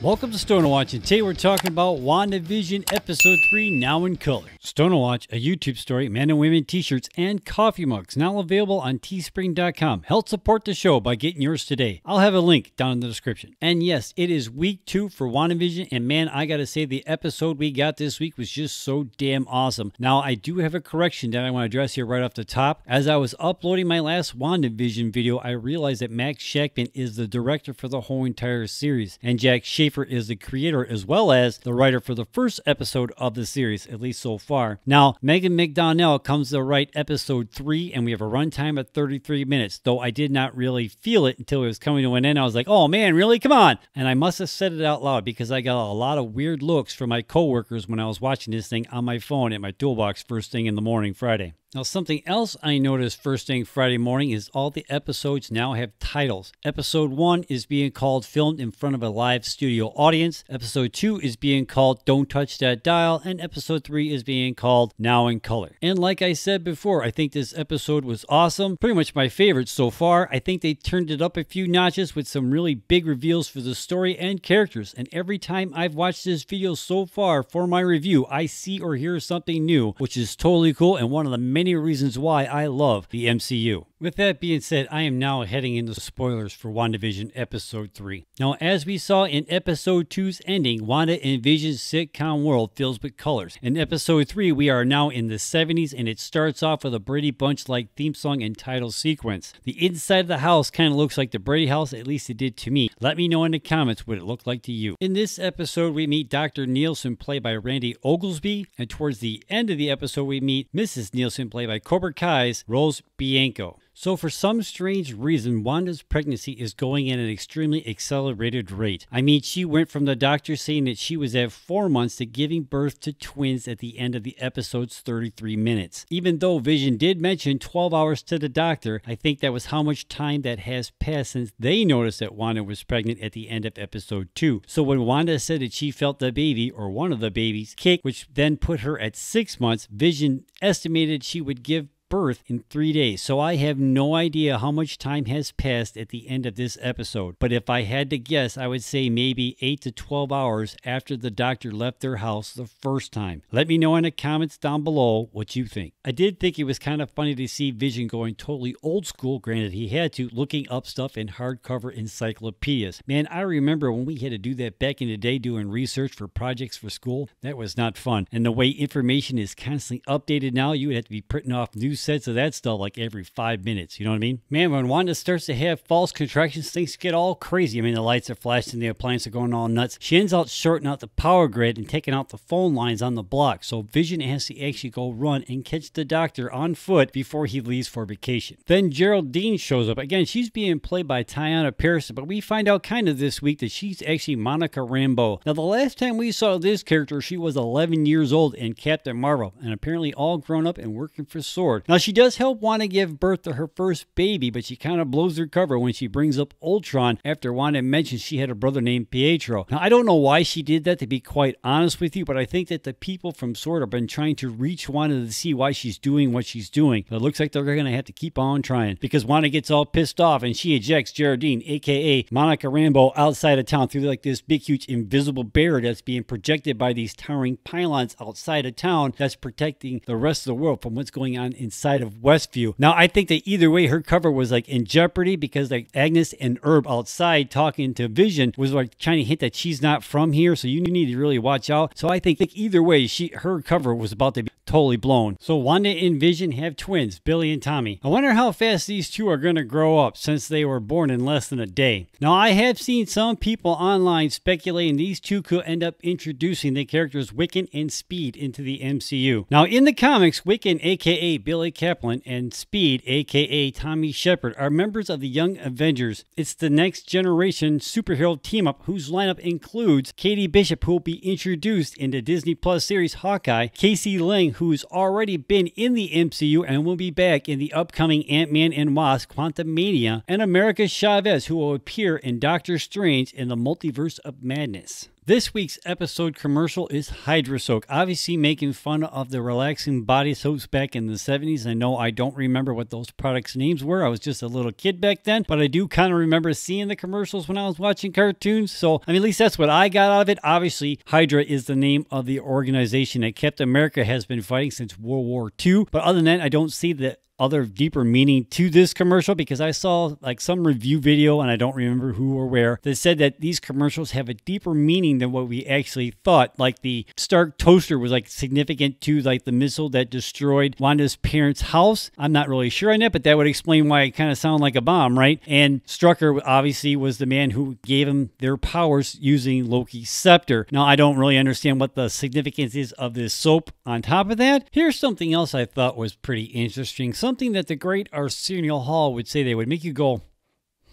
Welcome to Stoner Watch, and today we're talking about WandaVision Episode 3, now in color. Stoner Watch, a YouTube story, men and women t-shirts, and coffee mugs, now available on Teespring.com. Help support the show by getting yours today. I'll have a link down in the description. And yes, it is week 2 for WandaVision, and man, I gotta say, the episode we got this week was just so damn awesome. Now, I do have a correction that I want to address here right off the top. As I was uploading my last WandaVision video, I realized that Max Shackman is the director for the whole entire series, and Jack Schaefer is the creator as well as the writer for the first episode of the series, at least so far. Now, Megan McDonnell comes to write episode 3, and we have a runtime of 33 minutes, though I did not really feel it until it was coming to an end. I was like, oh man, really? Come on! And I must have said it out loud because I got a lot of weird looks from my coworkers when I was watching this thing on my phone at my toolbox first thing in the morning Friday. Now, something else I noticed first thing Friday morning is all the episodes now have titles. Episode 1 is being called Filmed in Front of a Live Studio Audience. Episode 2 is being called Don't Touch That Dial. And Episode 3 is being called Now in Color. And like I said before, I think this episode was awesome. Pretty much my favorite so far. I think they turned it up a few notches with some really big reveals for the story and characters. And every time I've watched this video so far for my review, I see or hear something new, which is totally cool and one of the many reasons why I love the MCU. With that being said, I am now heading into spoilers for WandaVision Episode 3. Now, as we saw in Episode 2's ending, Wanda and Vision's sitcom world fills with colors. In Episode 3, we are now in the 70s, and it starts off with a Brady Bunch-like theme song and title sequence. The inside of the house kind of looks like the Brady house, at least it did to me. Let me know in the comments what it looked like to you. In this episode, we meet Dr. Nielsen, played by Randy Oglesby, and towards the end of the episode, we meet Mrs. Nielsen, played by Cobra Kai's Rose Bianco. So for some strange reason, Wanda's pregnancy is going at an extremely accelerated rate. I mean, she went from the doctor saying that she was at 4 months to giving birth to twins at the end of the episode's 33 minutes. Even though Vision did mention 12 hours to the doctor, I think that was how much time that has passed since they noticed that Wanda was pregnant at the end of episode 2. So when Wanda said that she felt the baby, or one of the babies, kick, which then put her at 6 months, Vision estimated she would give birth in 3 days. So I have no idea how much time has passed at the end of this episode. But if I had to guess, I would say maybe 8 to 12 hours after the doctor left their house the first time. Let me know in the comments down below what you think. I did think it was kind of funny to see Vision going totally old school, granted he had to, looking up stuff in hardcover encyclopedias. Man, I remember when we had to do that back in the day doing research for projects for school. That was not fun. And the way information is constantly updated now, you would have to be printing off new sets of that stuff like every 5 minutes. You know what I mean? Man, when Wanda starts to have false contractions, things get all crazy. I mean, the lights are flashing, the appliances are going all nuts. She ends up shorting out the power grid and taking out the phone lines on the block. So Vision has to actually go run and catch the doctor on foot before he leaves for vacation. Then Geraldine shows up. Again, she's being played by Teyonah Parris, but we find out kind of this week that she's actually Monica Rambeau. Now, the last time we saw this character, she was 11 years old in Captain Marvel, and apparently all grown up and working for S.W.O.R.D. Now, she does help Wanda give birth to her first baby, but she kind of blows her cover when she brings up Ultron after Wanda mentions she had a brother named Pietro. Now, I don't know why she did that, to be quite honest with you, but I think that the people from S.W.O.R.D. have been trying to reach Wanda to see why she's doing what she's doing. But it looks like they're going to have to keep on trying, because Wanda gets all pissed off and she ejects Geraldine, aka Monica Rambeau, outside of town through like this big, huge invisible barrier that's being projected by these towering pylons outside of town that's protecting the rest of the world from what's going on inside of Westview. Now, I think that either way, her cover was like in jeopardy because like Agnes and Herb outside talking to Vision was like trying to hint that she's not from here, so you need to really watch out. So I think either way, her cover was about to be totally blown. So Wanda and Vision have twins, Billy and Tommy. I wonder how fast these two are going to grow up since they were born in less than a day. Now, I have seen some people online speculating these two could end up introducing the characters Wiccan and Speed into the MCU. Now, in the comics, Wiccan, aka Billy Kaplan, and Speed, aka Tommy Shepard, are members of the Young Avengers. It's the next generation superhero team-up whose lineup includes Katie Bishop, who will be introduced in the Disney Plus series Hawkeye, Casey Lang, who's already been in the MCU and will be back in the upcoming Ant-Man and Wasp Quantumania, and America Chavez, who will appear in Doctor Strange in the Multiverse of Madness. This week's episode commercial is Hydra Soak, obviously making fun of the relaxing body soaps back in the 70s. I know I don't remember what those products' names were. I was just a little kid back then, but I do kind of remember seeing the commercials when I was watching cartoons. So, I mean, at least that's what I got out of it. Obviously, Hydra is the name of the organization that Captain America has been fighting since World War II. But other than that, I don't see the other deeper meaning to this commercial, because I saw like some review video, and I don't remember who or where, that said that these commercials have a deeper meaning than what we actually thought. Like the Stark toaster was like significant to like the missile that destroyed Wanda's parents' house. I'm not really sure on that, but that would explain why it kind of sounded like a bomb, right? And Strucker obviously was the man who gave them their powers using Loki's scepter. Now, I don't really understand what the significance is of this soap. On top of that, here's something else I thought was pretty interesting. Something that the great Arsenio Hall would say, they would make you go,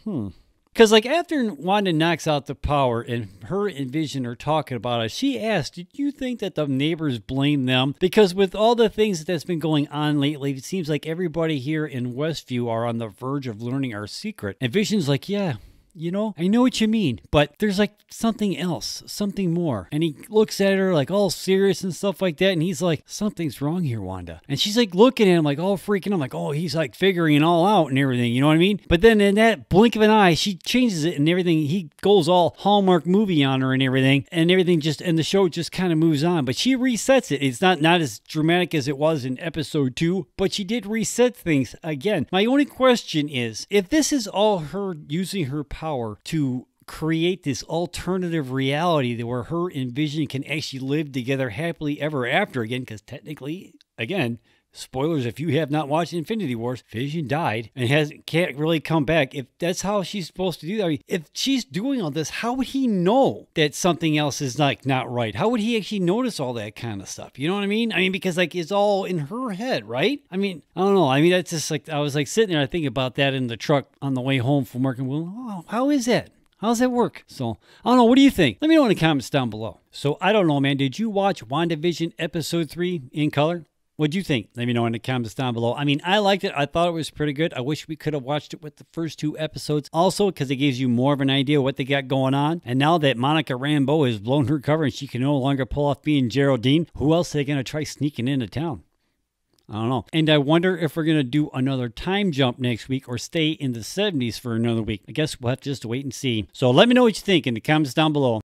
Because like after Wanda knocks out the power and her and Vision are talking about it, she asked, did you think that the neighbors blame them? Because with all the things that's been going on lately, it seems like everybody here in Westview are on the verge of learning our secret. And Vision's like, yeah, you know, I know what you mean, but there's like something else, something more. And he looks at her like all serious and stuff like that. And he's like, something's wrong here, Wanda. And she's like looking at him like all freaking. I'm like, oh, he's like figuring it all out and everything. You know what I mean? But then in that blink of an eye, she changes it and everything. He goes all Hallmark movie on her and everything just, and the show just kind of moves on. But she resets it. It's not as dramatic as it was in episode 2, but she did reset things again. My only question is, if this is all her using her power to create this alternative reality where her and Vision can actually live together happily ever after again, because technically, again, spoilers if you have not watched Infinity Wars, Vision died and can't really come back. If that's how she's supposed to do that, I mean, if she's doing all this, how would he know that something else is like not right? How would he actually notice all that kind of stuff? You know what I mean? I mean, because like it's all in her head, right? I mean, I don't know. I mean, that's just like, I was like sitting there, I think about that in the truck on the way home from work, and well, oh, how is that? How does that work? So, I don't know. What do you think? Let me know in the comments down below. So, I don't know, man. Did you watch WandaVision episode 3 in color? What'd you think? Let me know in the comments down below. I mean, I liked it. I thought it was pretty good. I wish we could have watched it with the first 2 episodes also, because it gives you more of an idea what they got going on. And now that Monica Rambeau has blown her cover and she can no longer pull off being Geraldine, who else are they going to try sneaking into town? I don't know. And I wonder if we're going to do another time jump next week or stay in the 70s for another week. I guess we'll have to just wait and see. So let me know what you think in the comments down below.